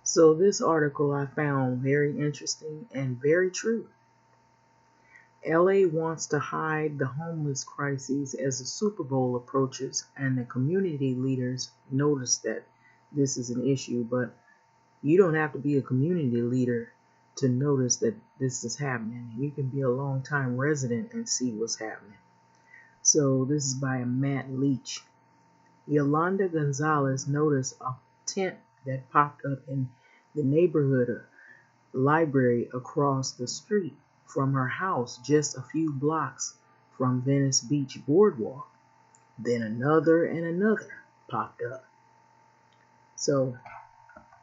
So this article I found very interesting and very true. LA wants to hide the homeless crises as the Super Bowl approaches, and the community leaders notice that this is an issue, but you don't have to be a community leader to notice that this is happening. You can be a long-time resident and see what's happening. So this is by Matt Leach. Yolanda Gonzalez noticed a tent that popped up in the neighborhood library across the street from her house just a few blocks from Venice Beach Boardwalk. Then another and another popped up. So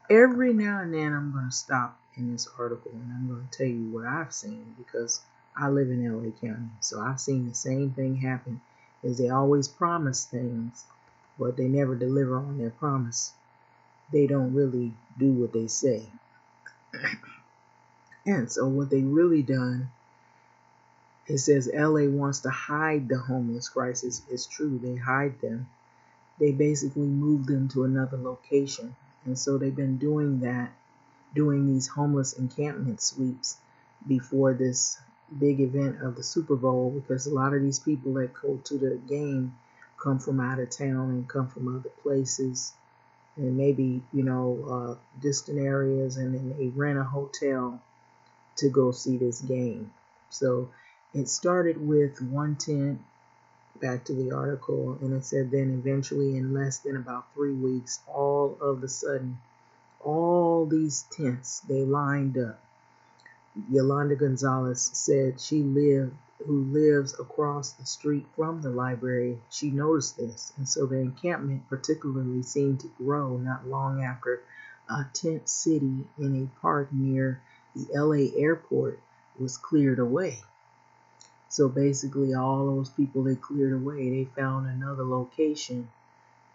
every now and then I'm going to stop in this article and I'm going to tell you what I've seen because I live in LA County. So I've seen the same thing happen is they always promise things, but they never deliver on their promise. They don't really do what they say. And so what they really done, it says LA wants to hide the homeless crisis. It's true, they hide them. They basically move them to another location. And so they've been doing that, doing these homeless encampment sweeps before this big event of the Super Bowl, because a lot of these people that go to the game come from out of town and come from other places and maybe, distant areas, and then they rent a hotel to go see this game. So it started with one tent, back to the article, and it said then eventually in less than about 3 weeks, all of a sudden, all these tents, they lined up. Yolanda Gonzalez said who lives across the street from the library, she noticed this. And so the encampment particularly seemed to grow not long after a tent city in a park near the LA airport was cleared away. So basically all those people they cleared away, they found another location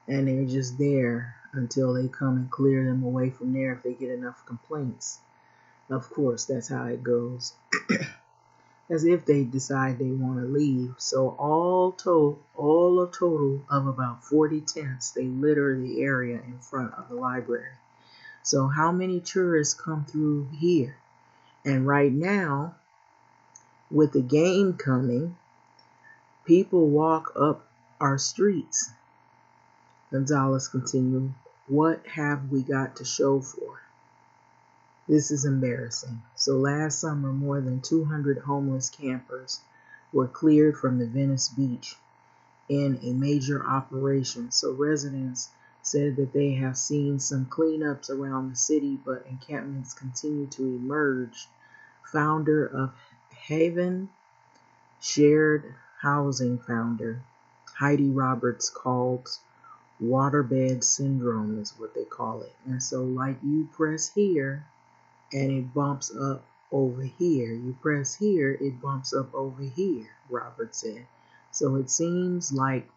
and they're just there until they come and clear them away from there if they get enough complaints. Of course, that's how it goes. As if they decide they want to leave. So all a total of about 40 tents, they litter the area in front of the library. So how many tourists come through here? And right now, with the game coming, people walk up our streets. Gonzalez continued, what have we got to show for it? This is embarrassing. So last summer, more than 200 homeless campers were cleared from the Venice Beach in a major operation. So residents said that they have seen some cleanups around the city, but encampments continue to emerge. Founder of Haven Shared Housing founder Heidi Roberts calls waterbed syndrome is what they call it. And so like you press here and it bumps up over here. You press here, it bumps up over here, Robert said. So it seems like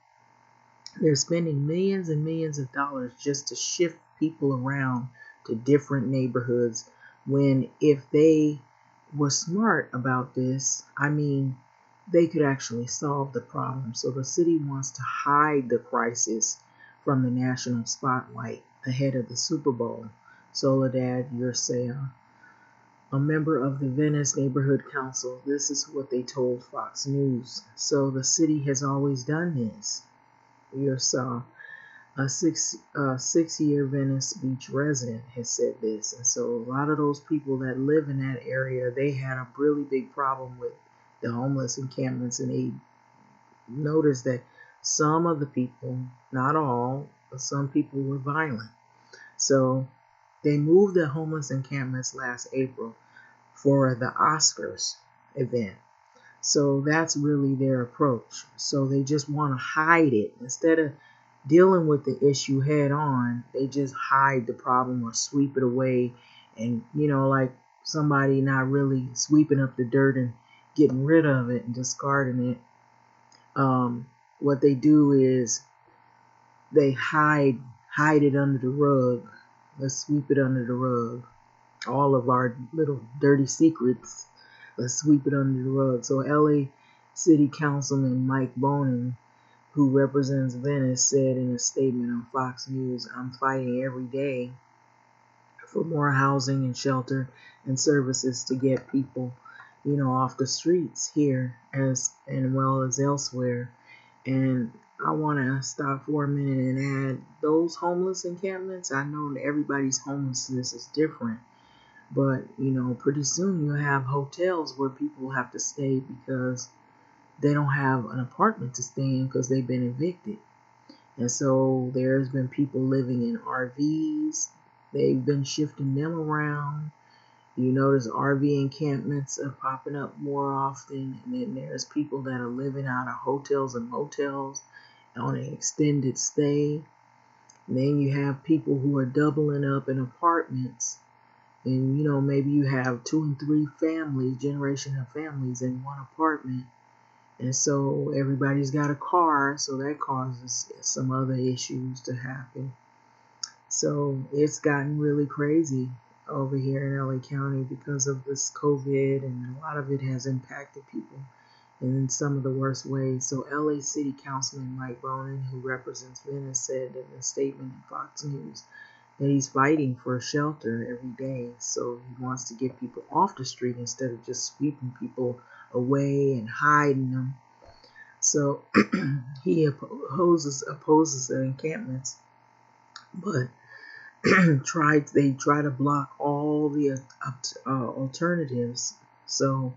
they're spending millions and millions of dollars just to shift people around to different neighborhoods, when if they were smart about this, they could actually solve the problem. So the city wants to hide the crisis from the national spotlight ahead of the Super Bowl. Soledad Ursea, a member of the Venice Neighborhood Council, this is what they told Fox News. So the city has always done this. Ursea, a six-year Venice Beach resident, has said this. And so a lot of those people that live in that area, they had a really big problem with the homeless encampments, and they noticed that some of the people, not all, but some people were violent. So they moved the homeless encampments last April for the Oscars event. So that's really their approach. So they just want to hide it. Instead of dealing with the issue head on, they just hide the problem or sweep it away. And, like somebody not really sweeping up the dirt and getting rid of it and discarding it. What they do is they hide it under the rug. Let's sweep it under the rug. All of our little dirty secrets, let's sweep it under the rug. So LA City Councilman Mike Bonin, who represents Venice, said in a statement on Fox News, I'm fighting every day for more housing and shelter and services to get people, off the streets here as and well as elsewhere. And I want to stop for a minute and add those homeless encampments. I know that everybody's homelessness is different, but pretty soon you'll have hotels where people have to stay because they don't have an apartment to stay in because they've been evicted. And so there's been people living in RVs. They've been shifting them around. You notice RV encampments are popping up more often. And then there's people that are living out of hotels and motels on an extended stay. And then you have people who are doubling up in apartments. And maybe you have 2 and 3 families, generation of families in one apartment. And so everybody's got a car, so that causes some other issues to happen. So it's gotten really crazy over here in LA County because of this COVID, and a lot of it has impacted people in some of the worst ways. So LA City Councilman Mike Bonin, who represents Venice, said in a statement in Fox News that he's fighting for shelter every day. So he wants to get people off the street instead of just sweeping people away and hiding them. So he opposes the encampments, but they try to block all the alternatives. So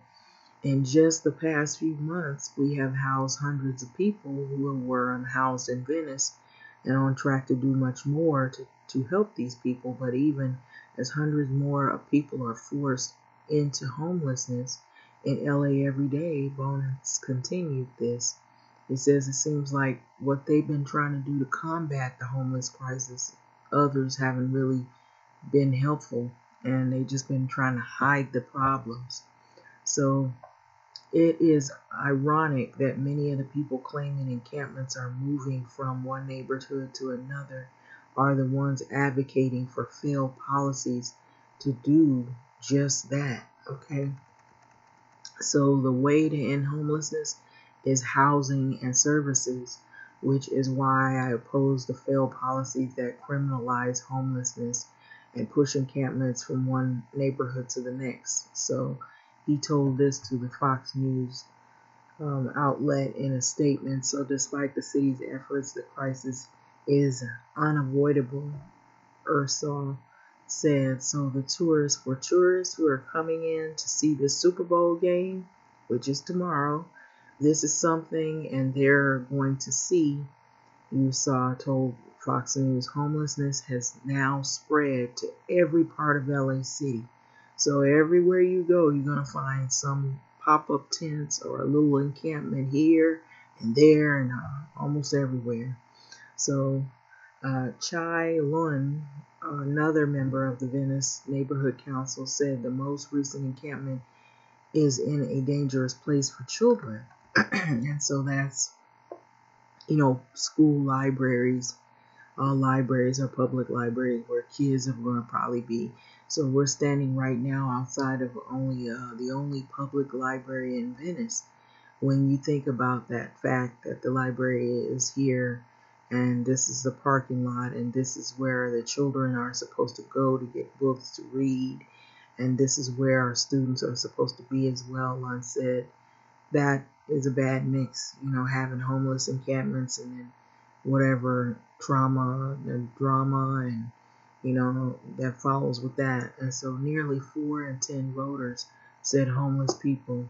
in just the past few months, we have housed hundreds of people who were unhoused in Venice and on track to do much more to help these people. But even as hundreds more of people are forced into homelessness in LA every day, Bonus continued this. He says it seems like what they've been trying to do to combat the homeless crisis, others haven't really been helpful, and they've just been trying to hide the problems. So it is ironic that many of the people claiming encampments are moving from one neighborhood to another are the ones advocating for failed policies to do just that. Okay. So the way to end homelessness is housing and services, which is why I oppose the failed policies that criminalize homelessness and push encampments from one neighborhood to the next. So he told this to the Fox News outlet in a statement. So despite the city's efforts, the crisis is unavoidable, Ursula said. So for tourists who are coming in to see the Super Bowl game, which is tomorrow, this is something, and they're going to see, told Fox News, homelessness has now spread to every part of LA City. So everywhere you go, you're going to find some pop-up tents or a little encampment here and there and almost everywhere. So Chai Lun, another member of the Venice Neighborhood Council, said the most recent encampment is in a dangerous place for children. And so that's, school libraries, libraries or public libraries where kids are going to probably be. So we're standing right now outside of the only public library in Venice. When you think about that fact that the library is here and this is the parking lot and this is where the children are supposed to go to get books to read, and this is where our students are supposed to be as well, Lund said, that is a bad mix, having homeless encampments and then whatever trauma and drama and that follows with that. And so nearly 4 in 10 voters said homeless people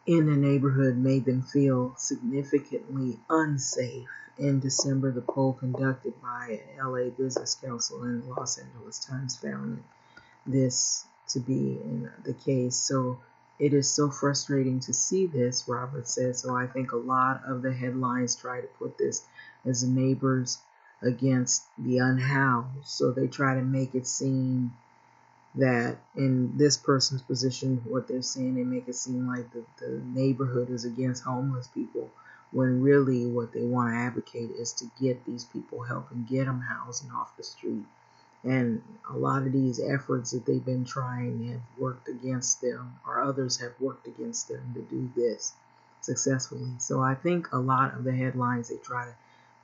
in the neighborhood made them feel significantly unsafe. In December, the poll conducted by an LA Business Council and the Los Angeles Times found this to be the case. So it is so frustrating to see this, Robert said. So I think a lot of the headlines try to put this as neighbors against the unhoused. So they try to make it seem that in this person's position, what they're saying, they make it seem like the neighborhood is against homeless people, when really what they want to advocate is to get these people help and get them housed and off the street. And a lot of these efforts that they've been trying have worked against them, or others have worked against them to do this successfully. So I think a lot of the headlines they try to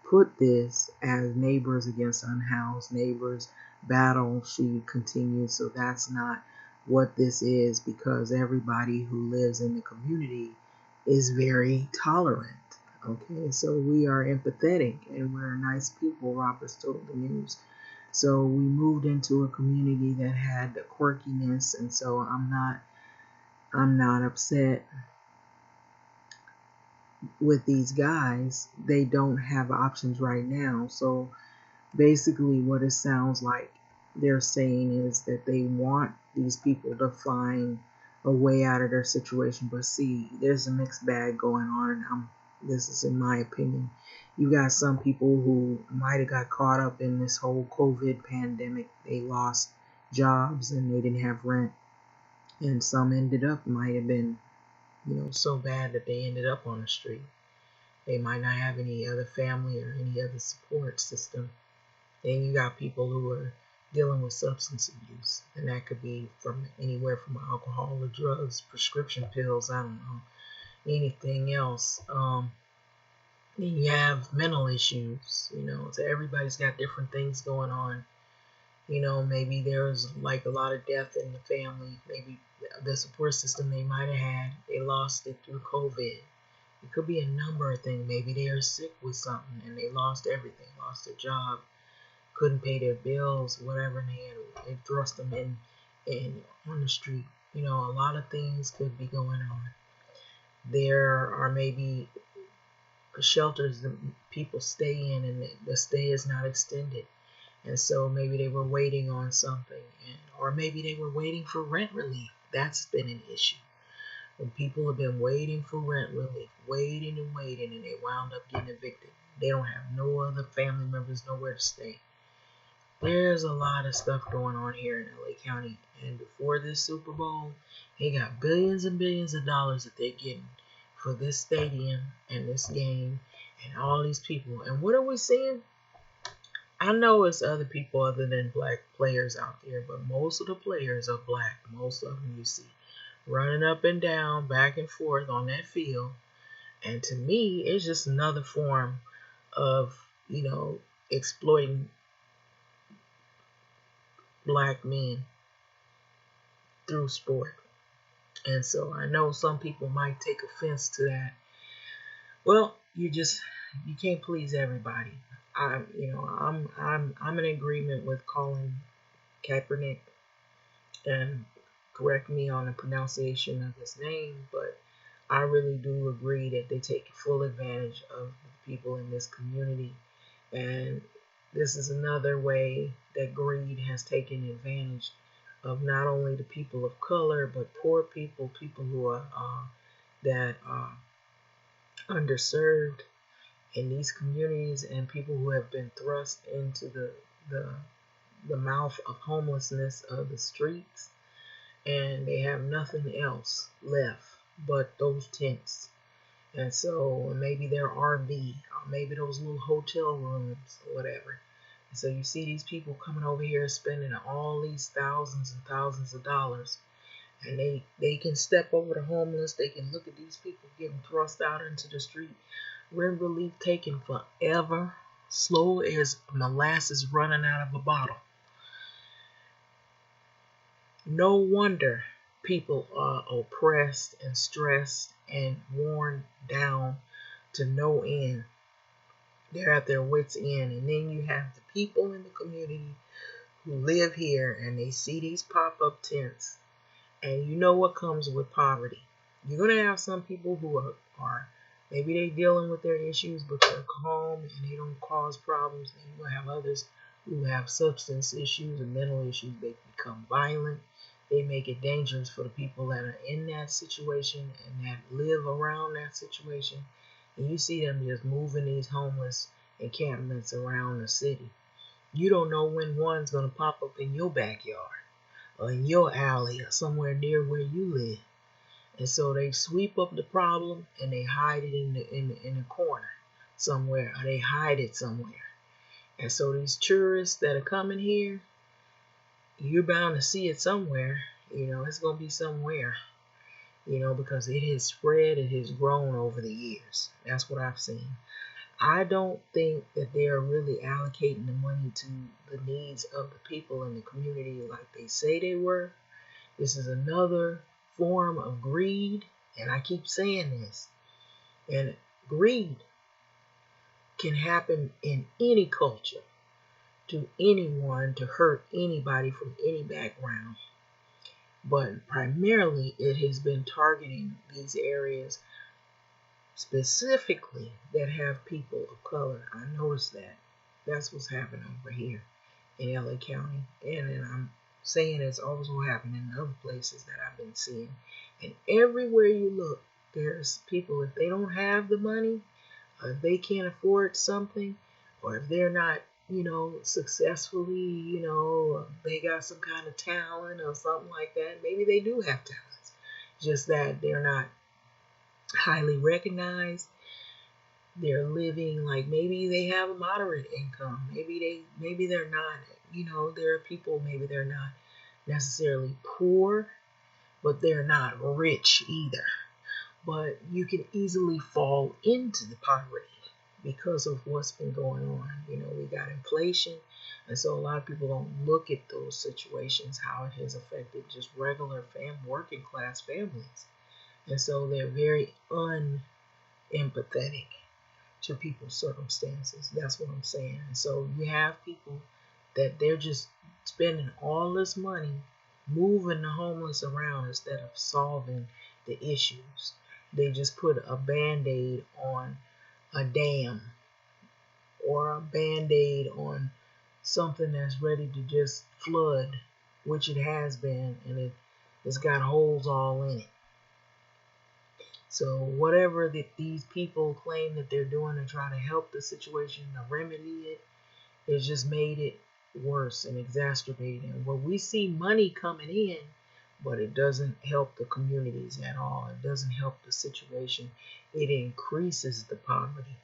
put this as neighbors against unhoused neighbors battle. She continues, so that's not what this is, because everybody who lives in the community is very tolerant. Okay, so we are empathetic and we're nice people, Roberts told the news. So we moved into a community that had the quirkiness, and so I'm not upset with these guys. They don't have options right now. So basically what it sounds like they're saying is that they want these people to find a way out of their situation. But see, there's a mixed bag going on. This is in my opinion. You got some people who might have got caught up in this whole COVID pandemic. They lost jobs and they didn't have rent. And some ended up, might have been, so bad that they ended up on the street. They might not have any other family or any other support system. Then you got people who are dealing with substance abuse, and that could be from anywhere from alcohol or drugs, prescription pills, I don't know, anything else. Then you have mental issues, so everybody's got different things going on. Maybe there's like a lot of death in the family. Maybe the support system they might have had, they lost it through COVID. It could be a number of things. Maybe they are sick with something and they lost everything, lost their job, couldn't pay their bills, whatever, and they thrust them in on the street. A lot of things could be going on. There are maybe shelters that people stay in and the stay is not extended. And so maybe they were waiting on something, or maybe they were waiting for rent relief. That's been an issue. When people have been waiting for rent relief, waiting and waiting, and they wound up getting evicted. They don't have no other family members, nowhere to stay. There's a lot of stuff going on here in LA County. And before this Super Bowl, they got billions and billions of dollars that they're getting for this stadium and this game and all these people. And what are we seeing? I know it's other people other than black players out there, but most of the players are black. Most of them you see running up and down, back and forth on that field. And to me, it's just another form of, exploiting black men through sport. And so I know some people might take offense to that. Well, you can't please everybody. I'm in agreement with calling Kaepernick, and correct me on the pronunciation of his name, but I really do agree that they take full advantage of the people in this community. And this is another way that greed has taken advantage of not only the people of color, but poor people, people who are underserved in these communities, and people who have been thrust into the mouth of homelessness of the streets, and they have nothing else left but those tents. And so maybe their RV, or maybe those little hotel rooms or whatever. And so you see these people coming over here spending all these thousands and thousands of dollars, and they can step over the homeless. They can look at these people getting thrust out into the street. Rent relief taking forever, slow as molasses running out of a bottle. No wonder people are oppressed and stressed and worn down to no end. They're at their wits' end. And then you have the people in the community who live here, and they see these pop-up tents. And you know what comes with poverty. You're going to have some people who are maybe they're dealing with their issues, but they're calm and they don't cause problems. And you're going to have others who have substance issues and mental issues. They become violent. They make it dangerous for the people that are in that situation and that live around that situation. And you see them just moving these homeless encampments around the city. You don't know when one's going to pop up in your backyard or in your alley or somewhere near where you live. And so they sweep up the problem and they hide it in the corner somewhere, or they hide it somewhere. And so these tourists that are coming here, you're bound to see it somewhere. It's going to be somewhere, because it has spread, it has grown over the years. That's what I've seen. I don't think that they are really allocating the money to the needs of the people in the community like they say they were. This is another form of greed, and I keep saying this. And greed can happen in any culture to anyone to hurt anybody from any background. But primarily it has been targeting these areas specifically that have people of color. I noticed that. That's what's happening over here in LA County. And then I'm saying it's also happening in other places that I've been seeing. And everywhere you look, there's people, if they don't have the money, or if they can't afford something, or if they're not, successfully, they got some kind of talent or something like that. Maybe they do have talents, just that they're not highly recognized. They're living like maybe they have a moderate income. Maybe they're not, there are people, maybe they're not necessarily poor, but they're not rich either. But you can easily fall into the poverty because of what's been going on. We got inflation, and so a lot of people don't look at those situations, how it has affected just regular working class families. And so they're very unempathetic to people's circumstances. That's what I'm saying. And so you have people that they're just spending all this money moving the homeless around instead of solving the issues. They just put a band-aid on a dam or a band-aid on something that's ready to just flood, which it has been, and it's got holes all in it. So whatever that these people claim that they're doing to try to help the situation, to remedy it, it's just made it worse and exacerbated. And where we see money coming in, but it doesn't help the communities at all. It doesn't help the situation. It increases the poverty.